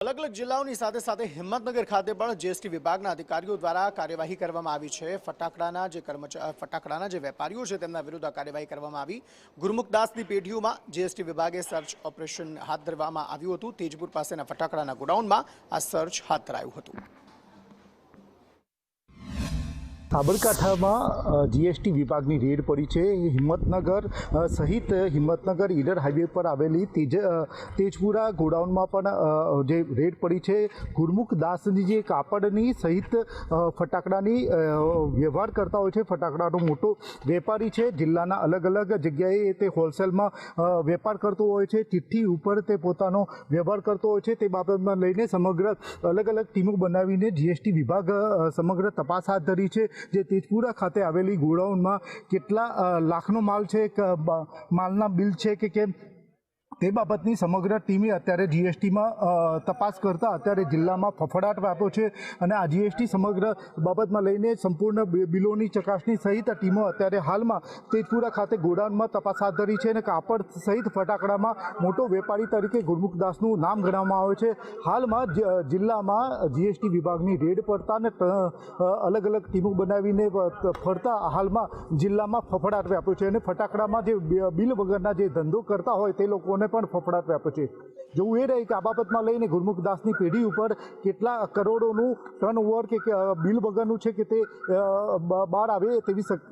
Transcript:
अलग अलग जिल्लाओनी साथे साथे हिम्मतनगर खाते पण जीएसटी विभागना अधिकारीओ द्वारा कार्यवाही करवामां आवी छे। फटाकडाना जे वेपारीओ छे तेमना विरुद्ध आ कार्यवाही करवामां आवी। गुरमुखदासनी पेઢીઓમાં जीएसटी विभागे सर्च ऑपरेशन हाथ धरवामां આવ્યું હતું। તેજપુર પાસેના ફટાકડાના ગોડાઉનમાં આ સર્ચ હાથ ધરાયું હતું। સાબરકાંઠામાં જીએસટી વિભાગની રેડ પડી છે। હિંમતનગર સહિત હિંમતનગર ઈડર હાઈવે પર આવેલી તેજપુરા ગોડાઉનમાં પણ જે રેડ પડી છે। ગુરમુખદાસની જે કાપડની સહિત ફટાકડાની વ્યવહાર કરતા હોય છે, ફટાકડાનો મોટો વેપારી છે। જિલ્લાના અલગ અલગ જગ્યાએ તે હોલસેલમાં વેપાર કરતો હોય છે, ચિઠ્ઠી ઉપર તે પોતાનો વ્યવહાર કરતો હોય છે। તે બાબતમાં લઈને સમગ્ર અલગ અલગ ટીમો બનાવીને જીએસટી વિભાગ સમગ્ર તપાસ હાથ ધરી છે। જે તેજપુરા ખાતે આવેલી ગોડાઉનમાં કેટલા લાખનો માલ છે, માલના બિલ છે કે કેમ તે બાબતની સમગ્ર ટીમે અત્યારે જીએસટીમાં તપાસ કરતા અત્યારે જિલ્લામાં ફફડાટ વ્યાપ્યો છે। અને આ જીએસટી સમગ્ર બાબતમાં લઈને સંપૂર્ણ બિલોની ચકાસણી સહિત ટીમો અત્યારે હાલમાં તેજપુરા ખાતે ગોડાઉનમાં તપાસ હાથ ધરી છે। અને કાપડ સહિત ફટાકડામાં મોટો વેપારી તરીકે ગુરમુખદાસનું નામ ગણવામાં આવે છે। હાલમાં જિલ્લામાં જીએસટી વિભાગની રેડ પડતા અને અલગ અલગ ટીમો બનાવીને ફરતા હાલમાં જિલ્લામાં ફફડાટ વ્યાપ્યો છે। અને ફટાકડામાં જે બિલ વગરના જે ધંધો કરતા હોય તે લોકોને પણ ફફડાટ વ્યાપ્યો છે। જોવું એ રહે કે આ બાબતમાં લઈને ગુરમુખદાસની પેઢી ઉપર કેટલા કરોડોનું ટર્નઓવર કે બિલ વગરનું છે કે તે બહાર આવે તેવી